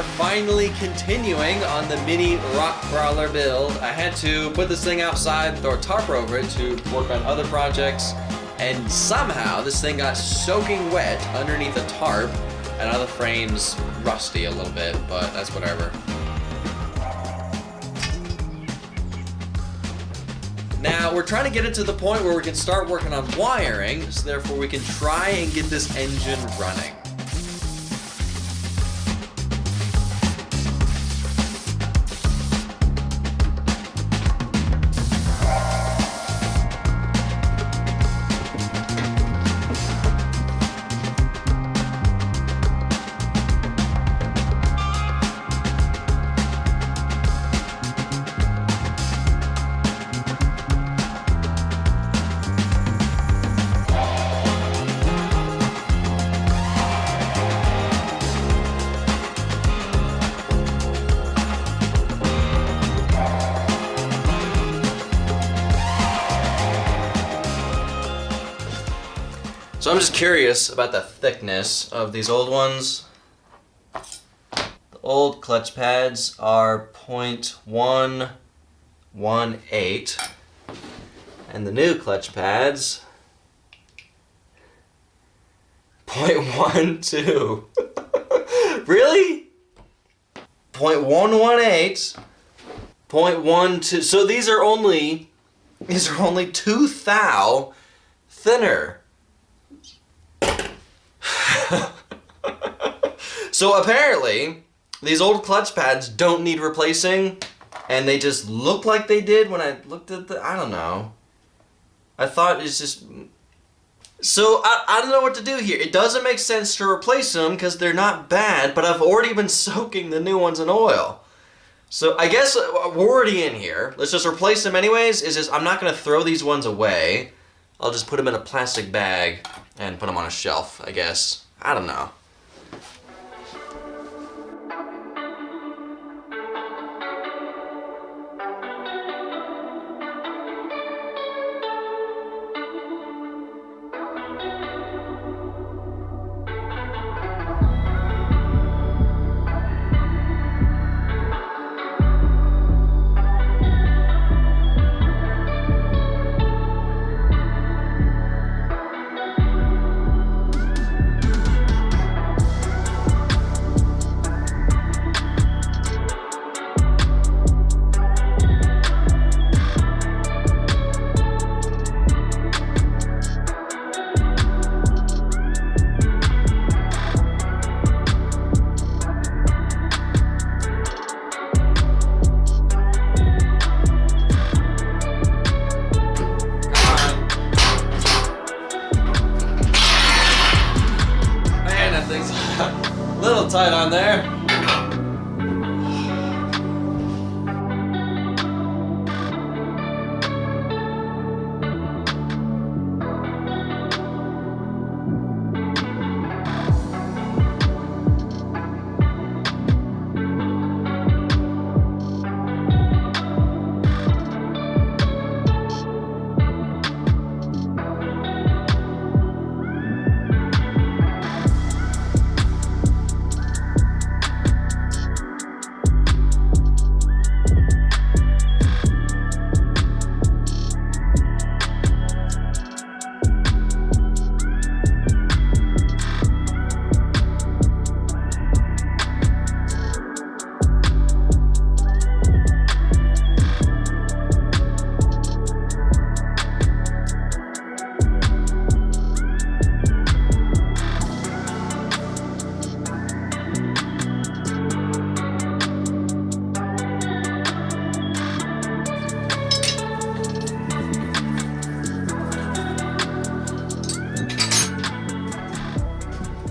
are finally continuing on the mini rock crawler build. I had to put this thing outside, throw a tarp over it to work on other projects, and somehow this thing got soaking wet underneath the tarp, and now the frame's rusty a little bit, but that's whatever. Now, we're trying to get it to the point where we can start working on wiring, so therefore we can try and get this engine running. So I'm just curious about the thickness of these old ones. The old clutch pads are 0.118 and the new clutch pads 0.12. Really? 0.118, 0.12. So these are only 2 thou thinner. So apparently, these old clutch pads don't need replacing, and they just look like they did when I looked at I don't know. I thought it's just... So I don't know what to do here. It doesn't make sense to replace them because they're not bad, but I've already been soaking the new ones in oil. So I guess we're already in here. Let's just replace them anyways. It's just, I'm not going to throw these ones away. I'll just put them in a plastic bag and put them on a shelf, I guess. I don't know. A little tight on there.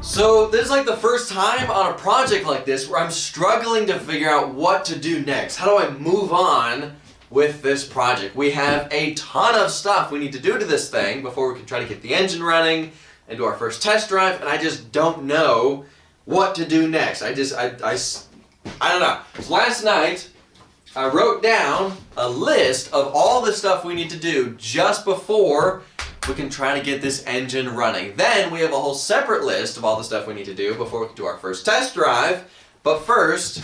So this is like the first time on a project like this where I'm struggling to figure out what to do next. How do I move on with this project? We have a ton of stuff we need to do to this thing before we can try to get the engine running and do our first test drive, and I just don't know what to do next. I don't know. So last night I wrote down a list of all the stuff we need to do just before we can try to get this engine running. Then we have a whole separate list of all the stuff we need to do before we can do our first test drive. But first,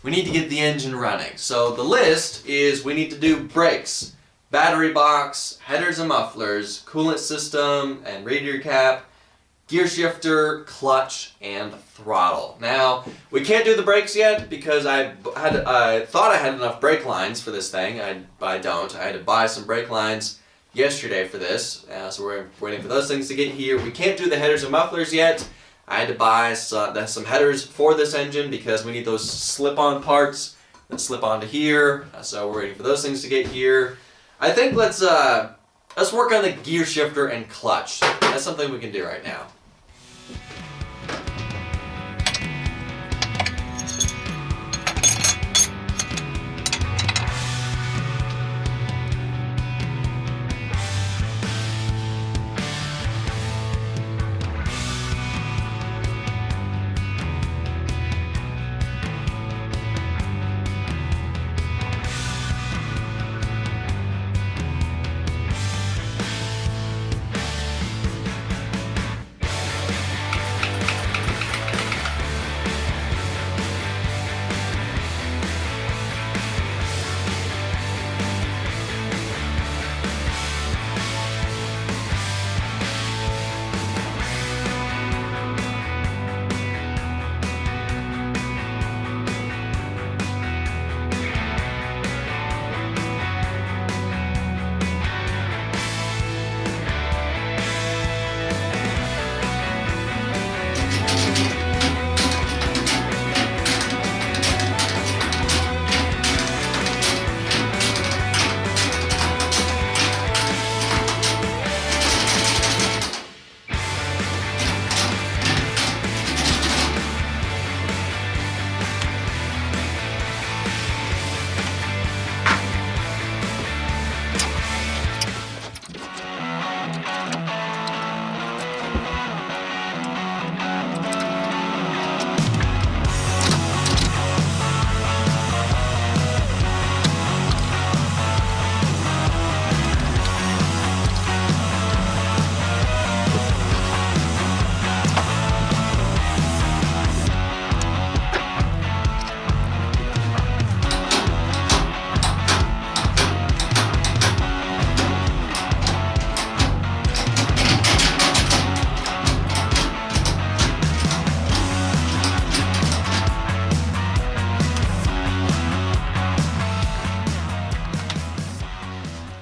we need to get the engine running. So the list is we need to do brakes, battery box, headers and mufflers, coolant system and radiator cap, gear shifter, clutch, and throttle. Now, we can't do the brakes yet because I thought I had enough brake lines for this thing. I don't. I had to buy some brake lines yesterday for this, so we're waiting for those things to get here. We can't do the headers and mufflers yet. I had to buy some headers for this engine because we need those slip-on parts that slip onto here, so we're waiting for those things to get here. I think let's work on the gear shifter and clutch. That's something we can do right now.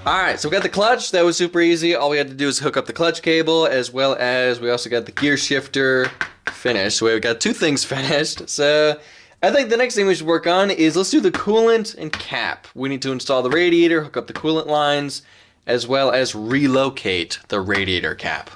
Alright, so we got the clutch. That was super easy. All we had to do is hook up the clutch cable, as well as we also got the gear shifter finished. So we got two things finished. So I think the next thing we should work on is let's do the coolant and cap. We need to install the radiator, hook up the coolant lines, as well as relocate the radiator cap.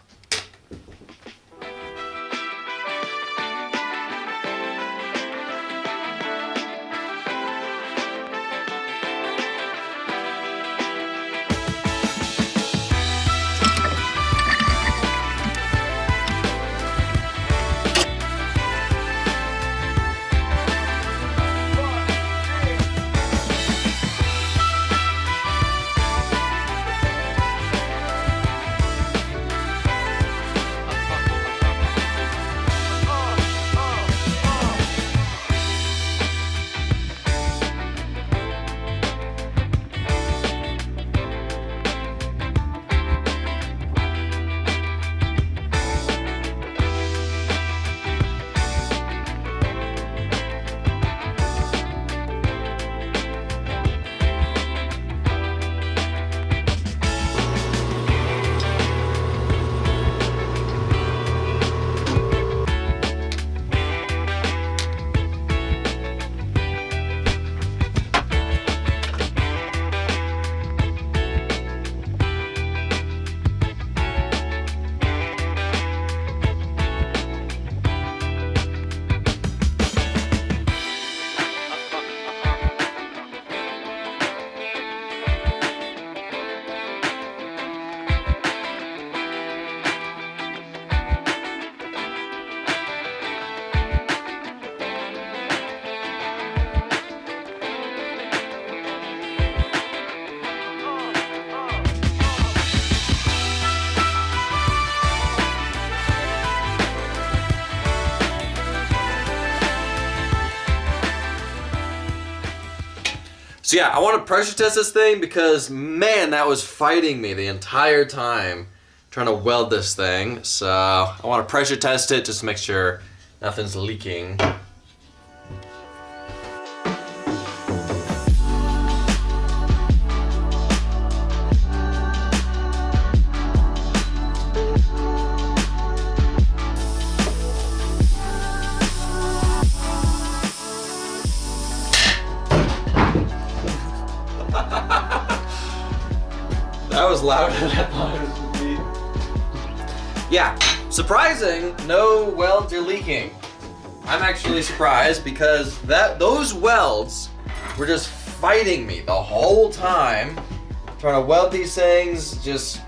So yeah, I want to pressure test this thing because, man, that was fighting me the entire time trying to weld this thing. So I want to pressure test it just to make sure nothing's leaking. That was louder than I thought it was gonna be. Yeah, surprising, no welds are leaking. I'm actually surprised because those welds were just fighting me the whole time. Trying to weld these things, just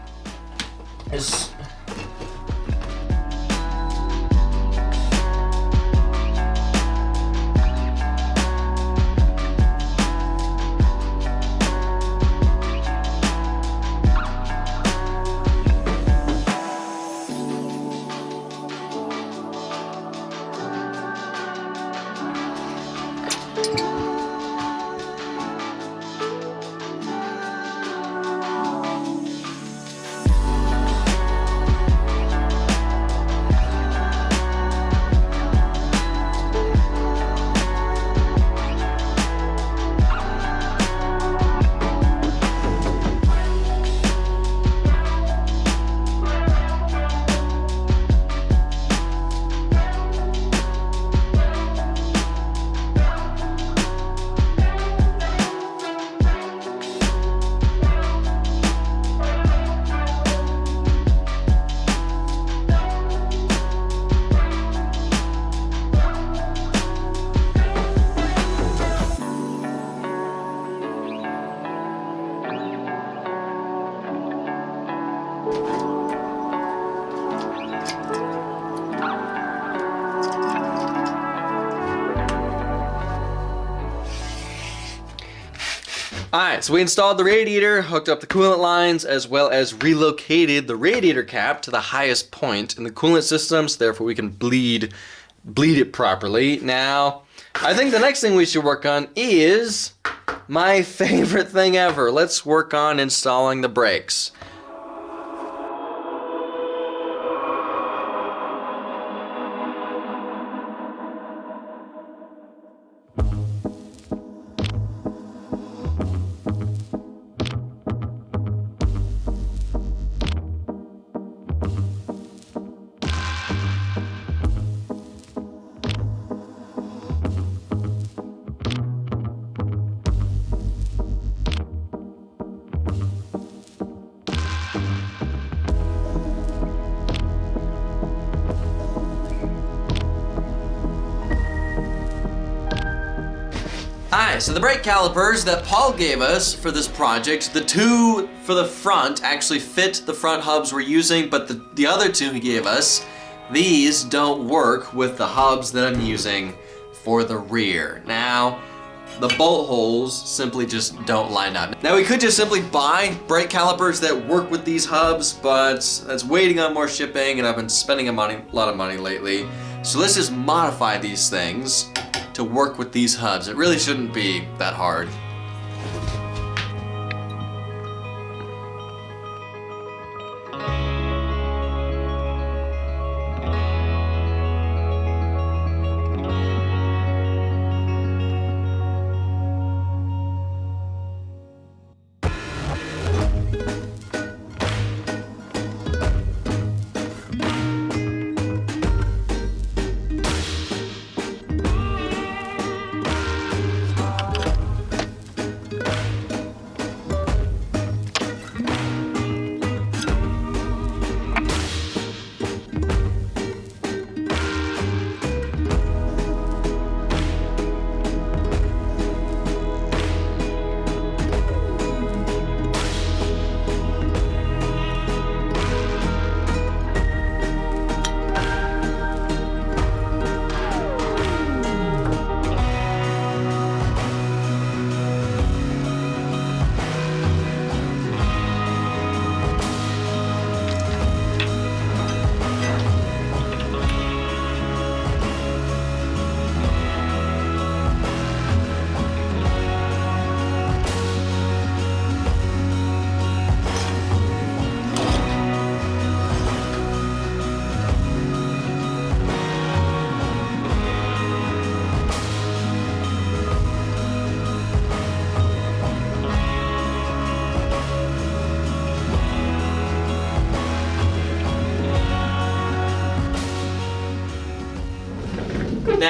Alright, so we installed the radiator, hooked up the coolant lines, as well as relocated the radiator cap to the highest point in the coolant system, so therefore we can bleed it properly. Now, I think the next thing we should work on is my favorite thing ever. Let's work on installing the brakes. Alright, so the brake calipers that Paul gave us for this project, the two for the front actually fit the front hubs we're using, but the other two he gave us, these don't work with the hubs that I'm using for the rear. Now, the bolt holes simply just don't line up. Now we could just simply buy brake calipers that work with these hubs, but that's waiting on more shipping and I've been spending a lot of money lately. So let's just modify these things to work with these hubs. It really shouldn't be that hard.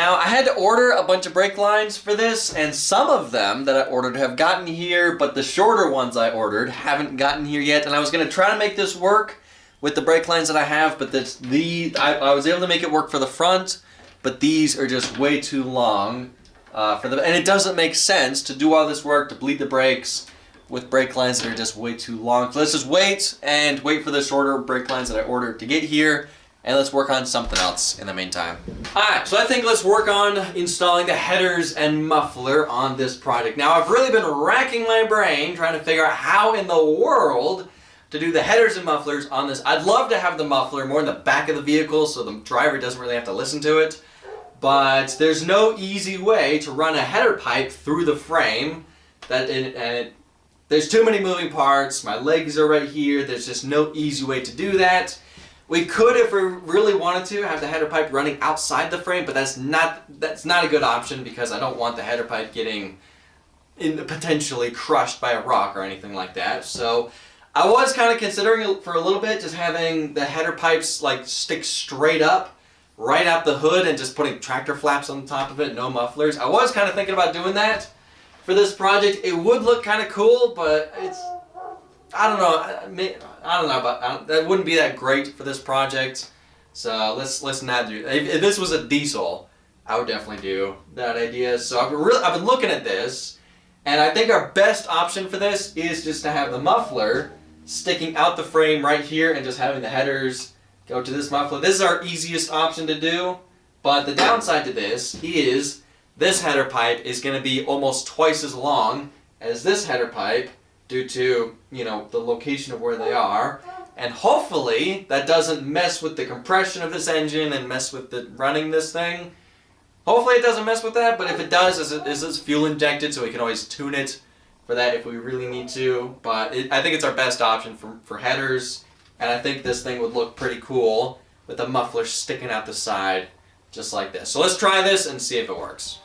Now, I had to order a bunch of brake lines for this, and some of them that I ordered have gotten here, but the shorter ones I ordered haven't gotten here yet, and I was going to try to make this work with the brake lines that I have, but I was able to make it work for the front, but these are just way too long, and it doesn't make sense to do all this work to bleed the brakes with brake lines that are just way too long. So let's just wait for the shorter brake lines that I ordered to get here, and let's work on something else in the meantime. Alright, so I think let's work on installing the headers and muffler on this project. Now, I've really been racking my brain trying to figure out how in the world to do the headers and mufflers on this. I'd love to have the muffler more in the back of the vehicle so the driver doesn't really have to listen to it, but there's no easy way to run a header pipe through the frame. There's too many moving parts. My legs are right here. There's just no easy way to do that. We could, if we really wanted to, have the header pipe running outside the frame, but that's not a good option because I don't want the header pipe getting potentially crushed by a rock or anything like that. So I was kind of considering for a little bit just having the header pipes like stick straight up right out the hood and just putting tractor flaps on top of it, no mufflers. I was kind of thinking about doing that for this project. It would look kind of cool, but I don't know, but that wouldn't be that great for this project. So let's not do that. If this was a diesel, I would definitely do that idea. So I've been looking at this, and I think our best option for this is just to have the muffler sticking out the frame right here and just having the headers go to this muffler. This is our easiest option to do, but the downside to this is this header pipe is going to be almost twice as long as this header pipe, due to, the location of where they are. And hopefully that doesn't mess with the compression of this engine and mess with running this thing. Hopefully it doesn't mess with that, but if it does, it's fuel injected, so we can always tune it for that if we really need to. But I think it's our best option for headers, and I think this thing would look pretty cool with the muffler sticking out the side just like this. So let's try this and see if it works.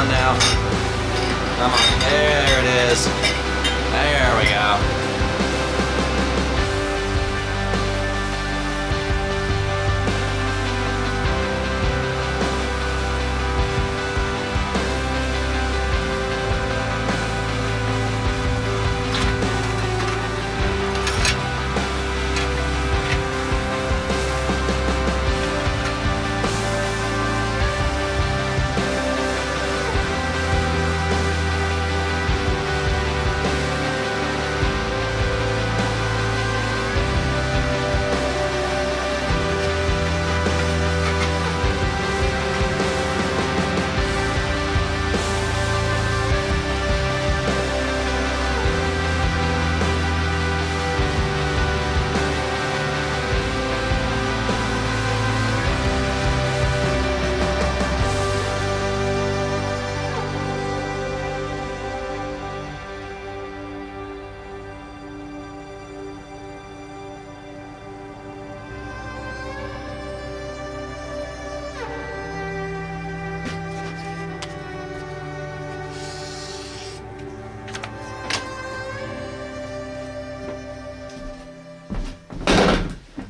on now. Come on. There it is. There we go.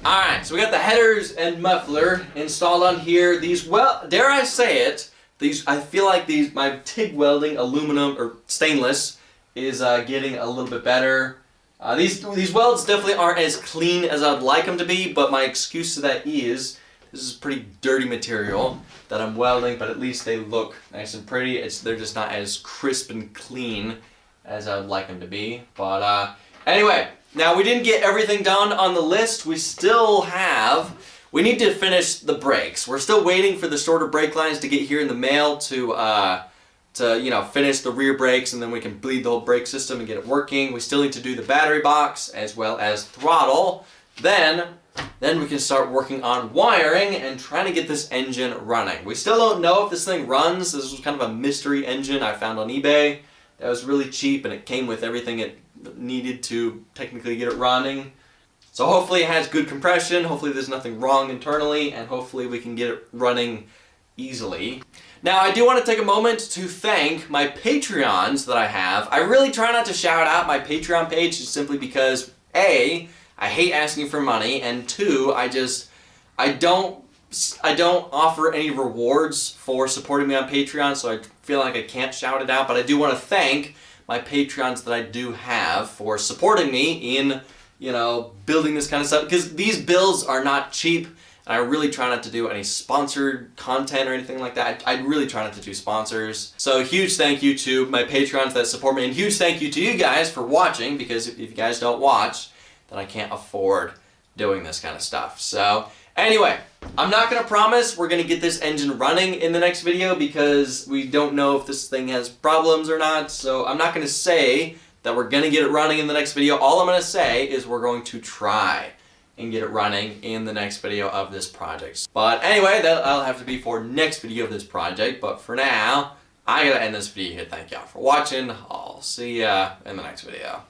Alright, so we got the headers and muffler installed on here. These, well, dare I say it, I feel like my TIG welding, aluminum or stainless, is getting a little bit better. These welds definitely aren't as clean as I'd like them to be, but my excuse to that is, this is pretty dirty material that I'm welding, but at least they look nice and pretty. They're just not as crisp and clean as I'd like them to be. But anyway, now we didn't get everything done on the list. We need to finish the brakes. We're still waiting for the shorter brake lines to get here in the mail to finish the rear brakes, and then we can bleed the whole brake system and get it working. We still need to do the battery box as well as throttle. Then we can start working on wiring and trying to get this engine running. We still don't know if this thing runs. This was kind of a mystery engine I found on eBay that was really cheap, and it came with everything it needed to technically get it running. So hopefully it has good compression, hopefully there's nothing wrong internally, and hopefully we can get it running easily. Now I do want to take a moment to thank my Patreons that I have. I really try not to shout out my Patreon page just simply because A, I hate asking for money, and 2, I don't offer any rewards for supporting me on Patreon, so I feel like I can't shout it out, but I do want to thank my Patreons that I do have for supporting me in, building this kind of stuff, because these builds are not cheap, and I really try not to do any sponsored content or anything like that. I really try not to do sponsors. So huge thank you to my Patreons that support me, and huge thank you to you guys for watching, because if you guys don't watch, then I can't afford doing this kind of stuff. So anyway, I'm not going to promise we're going to get this engine running in the next video because we don't know if this thing has problems or not. So I'm not going to say that we're going to get it running in the next video. All I'm going to say is we're going to try and get it running in the next video of this project. But anyway, that'll have to be for next video of this project. But for now, I got to end this video here. Thank y'all for watching. I'll see ya in the next video.